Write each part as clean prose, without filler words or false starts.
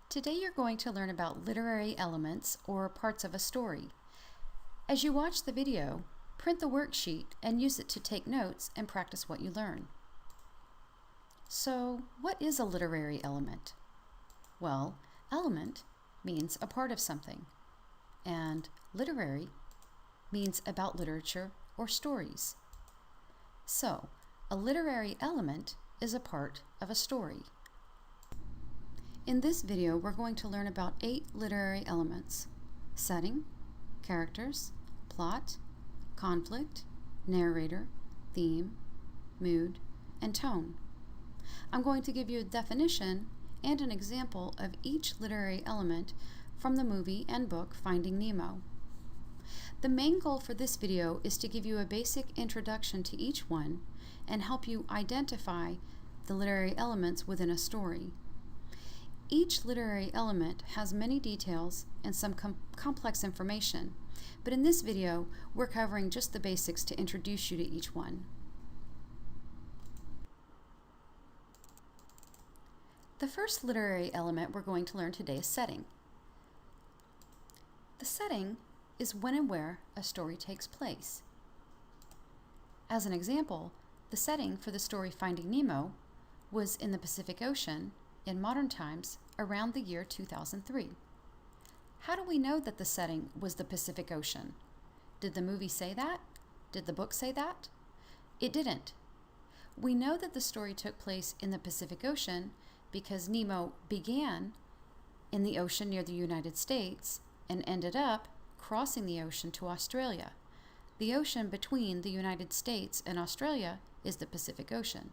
Today you're going to learn about literary elements or parts of a story. As you watch the video, print the worksheet and use it to take notes and practice what you learn. So, what is a literary element? Well, element means a part of something, and literary means about literature or stories. So, a literary element is a part of a story. In this video, we're going to learn about 8 literary elements: setting, characters, plot, conflict, narrator, theme, mood, and tone. I'm going to give you a definition and an example of each literary element from the movie and book Finding Nemo. The main goal for this video is to give you a basic introduction to each one and help you identify the literary elements within a story. Each literary element has many details and some complex information, but in this video, we're covering just the basics to introduce you to each one. The first literary element we're going to learn today is setting. The setting is when and where a story takes place. As an example, the setting for the story Finding Nemo was in the Pacific Ocean in modern times around the year 2003. How do we know that the setting was the Pacific Ocean? Did the movie say that? Did the book say that? It didn't. We know that the story took place in the Pacific Ocean because Nemo began in the ocean near the United States and ended up crossing the ocean to Australia. The ocean between the United States and Australia is the Pacific Ocean.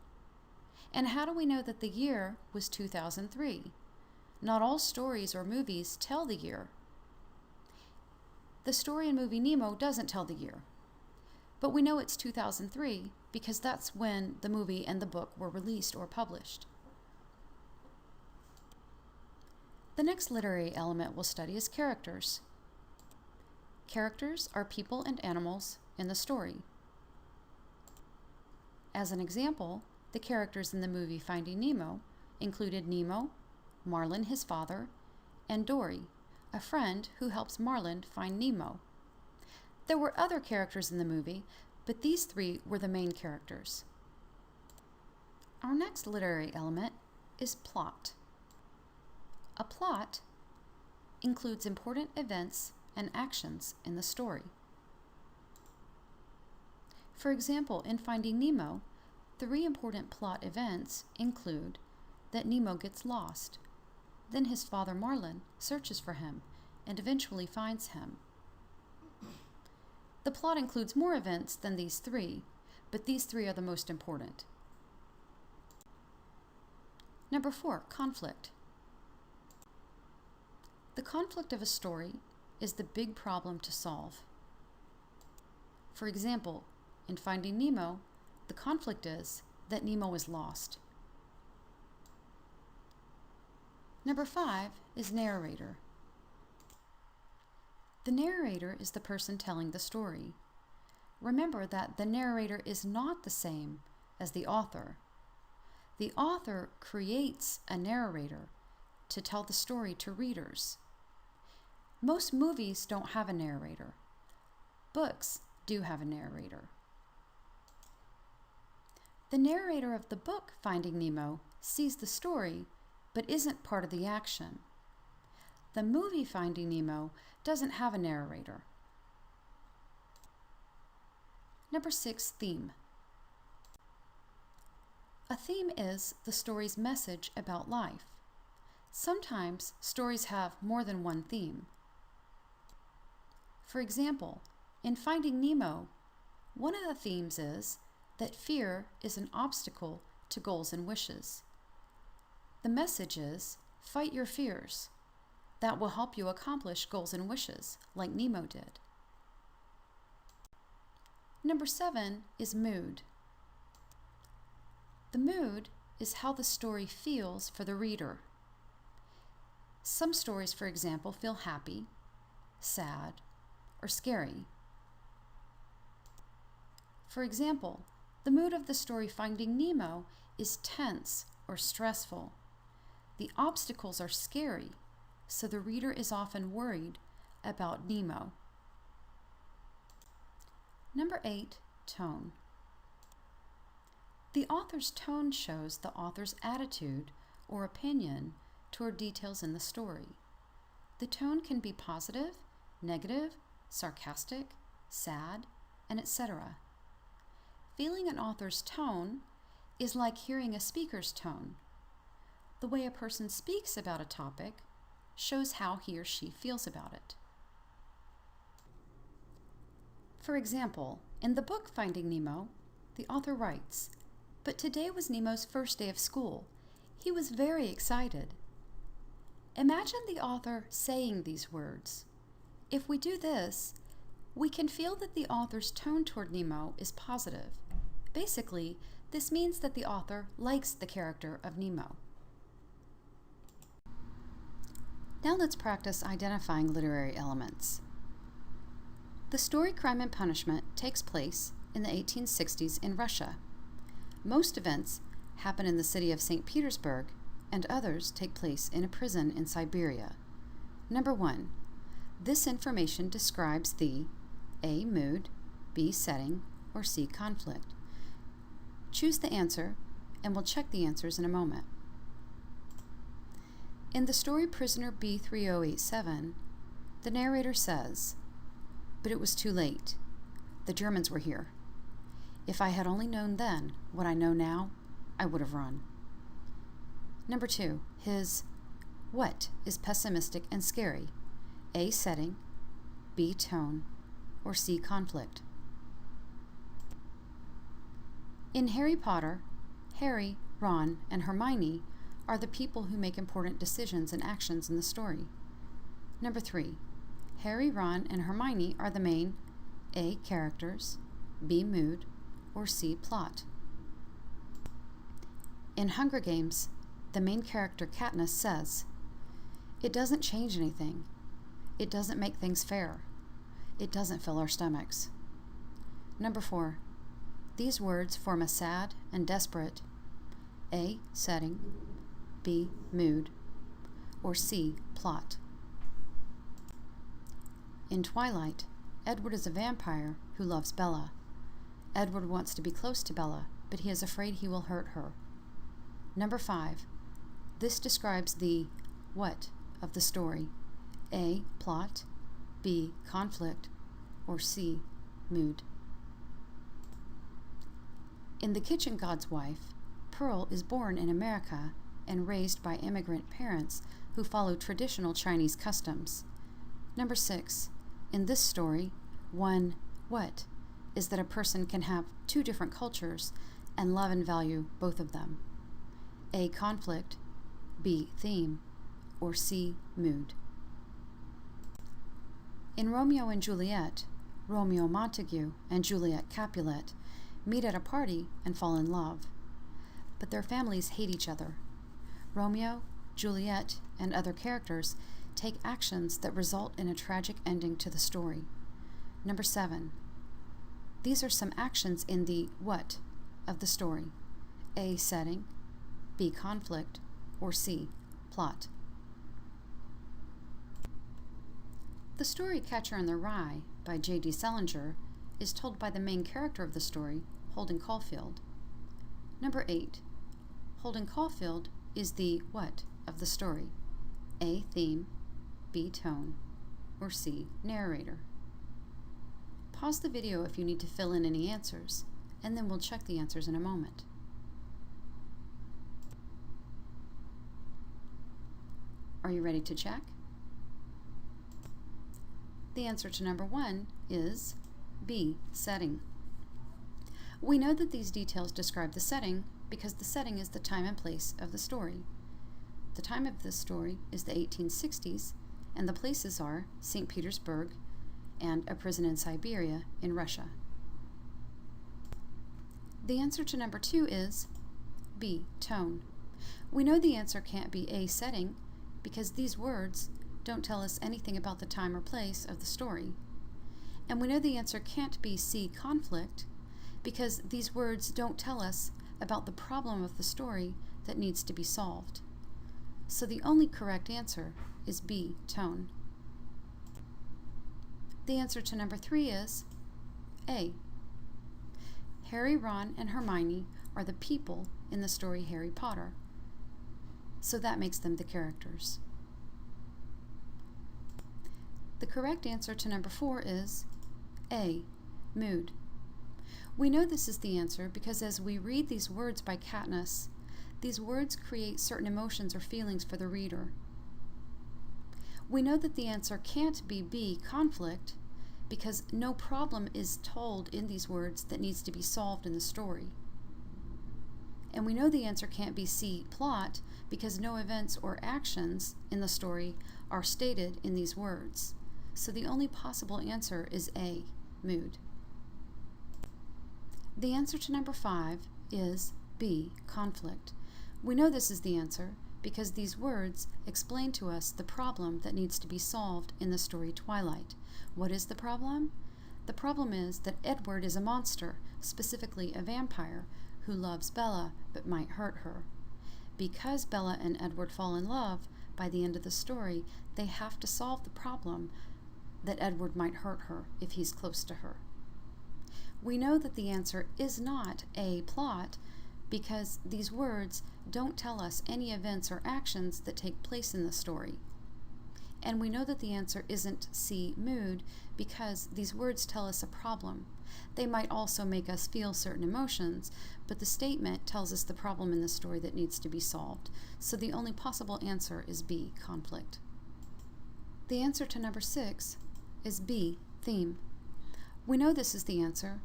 And how do we know that the year was 2003? Not all stories or movies tell the year. The story in movie Nemo doesn't tell the year. But we know it's 2003 because that's when the movie and the book were released or published. The next literary element we'll study is characters. Characters are people and animals in the story. As an example, the characters in the movie Finding Nemo included Nemo, Marlin, his father, and Dory, a friend who helps Marlin find Nemo. There were other characters in the movie, but these 3 were the main characters. Our next literary element is plot. A plot includes important events and actions in the story. For example, in Finding Nemo, 3 important plot events include that Nemo gets lost, then his father Marlin searches for him and eventually finds him. The plot includes more events than these 3, but these 3 are the most important. Number 4, conflict. The conflict of a story is the big problem to solve. For example, in Finding Nemo, the conflict is that Nemo is lost. Number 5 is narrator. The narrator is the person telling the story. Remember that the narrator is not the same as the author. The author creates a narrator to tell the story to readers. Most movies don't have a narrator. Books do have a narrator. The narrator of the book Finding Nemo sees the story but isn't part of the action. The movie Finding Nemo doesn't have a narrator. Number 6, theme. A theme is the story's message about life. Sometimes stories have more than one theme. For example, in Finding Nemo, one of the themes is that fear is an obstacle to goals and wishes. The message is, fight your fears. That will help you accomplish goals and wishes, like Nemo did. Number 7 is mood. The mood is how the story feels for the reader. Some stories, for example, feel happy, sad, or scary. For example, the mood of the story Finding Nemo is tense or stressful. The obstacles are scary so the reader is often worried about Nemo. Number 8, tone. The author's tone shows the author's attitude or opinion toward details in the story. The tone can be positive, negative, sarcastic, sad, and etc. Feeling an author's tone is like hearing a speaker's tone. The way a person speaks about a topic shows how he or she feels about it. For example, in the book Finding Nemo, the author writes, "But today was Nemo's first day of school. He was very excited." Imagine the author saying these words. If we do this, we can feel that the author's tone toward Nemo is positive. Basically, this means that the author likes the character of Nemo. Now let's practice identifying literary elements. The story Crime and Punishment takes place in the 1860s in Russia. Most events happen in the city of St. Petersburg, and others take place in a prison in Siberia. Number 1. This information describes the A. mood, B. setting, or C. conflict. Choose the answer, and we'll check the answers in a moment. In the story Prisoner B3087, the narrator says, "But it was too late. The Germans were here. If I had only known then what I know now, I would have run." Number 2, his what is pessimistic and scary? A. setting, B. tone, or C. conflict. In Harry Potter, Harry, Ron, and Hermione are the people who make important decisions and actions in the story. Number 3, Harry, Ron, and Hermione are the main A. characters, B. mood, or C. plot. In Hunger Games, the main character Katniss says, "It doesn't change anything. It doesn't make things fair. It doesn't fill our stomachs." Number 4, these words form a sad and desperate A. setting, B. mood, or C. plot. In Twilight, Edward is a vampire who loves Bella. Edward wants to be close to Bella, but he is afraid he will hurt her. Number 5, this describes the what of the story? A. plot, B. conflict, or C. mood. In The Kitchen God's Wife, Pearl is born in America and raised by immigrant parents who follow traditional Chinese customs. Number 6, in this story, one what is that a person can have two different cultures and love and value both of them. A. conflict, B. theme, or C. mood. In Romeo and Juliet, Romeo Montague and Juliet Capulet meet at a party and fall in love, but their families hate each other. Romeo, Juliet, and other characters take actions that result in a tragic ending to the story. Number 7, these are some actions in the what of the story? A. setting, B. conflict, or C. plot. The story Catcher in the Rye by J.D. Salinger is told by the main character of the story, Holden Caulfield. Number 8, Holden Caulfield is the what of the story? A. theme, B. tone, or C. narrator. Pause the video if you need to fill in any answers, and then we'll check the answers in a moment. Are you ready to check? The answer to number 1 is B. setting. We know that these details describe the setting because the setting is the time and place of the story. The time of this story is the 1860s, and the places are St. Petersburg and a prison in Siberia in Russia. The answer to number 2 is B. tone. We know the answer can't be A. setting because these words don't tell us anything about the time or place of the story. And we know the answer can't be C. conflict because these words don't tell us about the problem of the story that needs to be solved. So the only correct answer is B, tone. The answer to number 3 is A. Harry, Ron, and Hermione are the people in the story Harry Potter. So that makes them the characters. The correct answer to number 4 is A, mood. We know this is the answer because as we read these words by Katniss, these words create certain emotions or feelings for the reader. We know that the answer can't be B, conflict, because no problem is told in these words that needs to be solved in the story. And we know the answer can't be C, plot, because no events or actions in the story are stated in these words. So the only possible answer is A, mood. The answer to number 5 is B, conflict. We know this is the answer because these words explain to us the problem that needs to be solved in the story Twilight. What is the problem? The problem is that Edward is a monster, specifically a vampire, who loves Bella but might hurt her. Because Bella and Edward fall in love, by the end of the story, they have to solve the problem that Edward might hurt her if he's close to her. We know that the answer is not A, plot, because these words don't tell us any events or actions that take place in the story. And we know that the answer isn't C, mood, because these words tell us a problem. They might also make us feel certain emotions, but the statement tells us the problem in the story that needs to be solved. So the only possible answer is B, conflict. The answer to number 6 is B, theme. We know this is the answer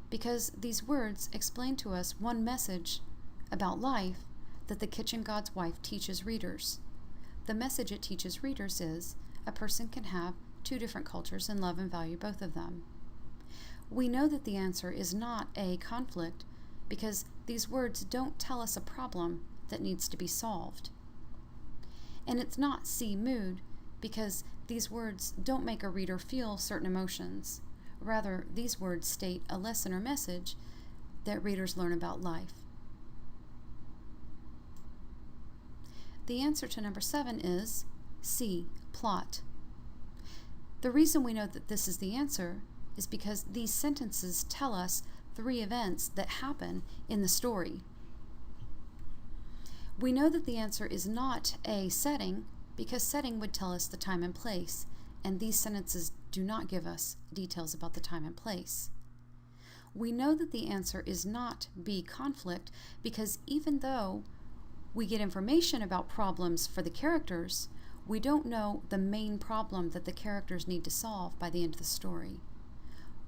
because these words explain to us one message about life that the Kitchen God's Wife teaches readers. The message it teaches readers is a person can have 2 different cultures and love and value both of them. We know that the answer is not A, conflict, because these words don't tell us a problem that needs to be solved. And it's not C, mood, because these words don't make a reader feel certain emotions. Rather, these words state a lesson or message that readers learn about life. The answer to number 7 is C, plot. The reason we know that this is the answer is because these sentences tell us 3 events that happen in the story. We know that the answer is not A, setting, because setting would tell us the time and place, and these sentences do not give us details about the time and place. We know that the answer is not B, conflict, because even though we get information about problems for the characters, we don't know the main problem that the characters need to solve by the end of the story.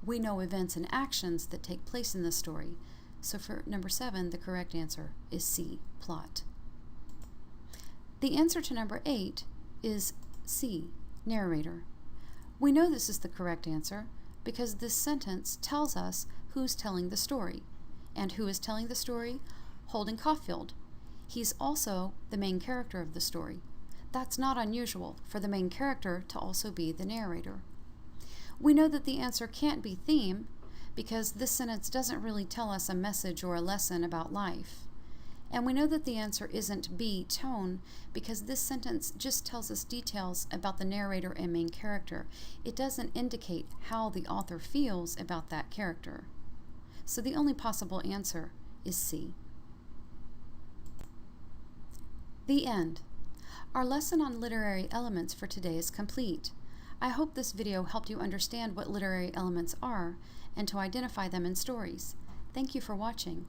We know events and actions that take place in the story, so for number 7, the correct answer is C, plot. The answer to number 8 is C, narrator. We know this is the correct answer because this sentence tells us who's telling the story. And who is telling the story? Holden Caulfield. He's also the main character of the story. That's not unusual for the main character to also be the narrator. We know that the answer can't be theme because this sentence doesn't really tell us a message or a lesson about life. And we know that the answer isn't B, tone, because this sentence just tells us details about the narrator and main character. It doesn't indicate how the author feels about that character. So the only possible answer is C. The end. Our lesson on literary elements for today is complete. I hope this video helped you understand what literary elements are and to identify them in stories. Thank you for watching.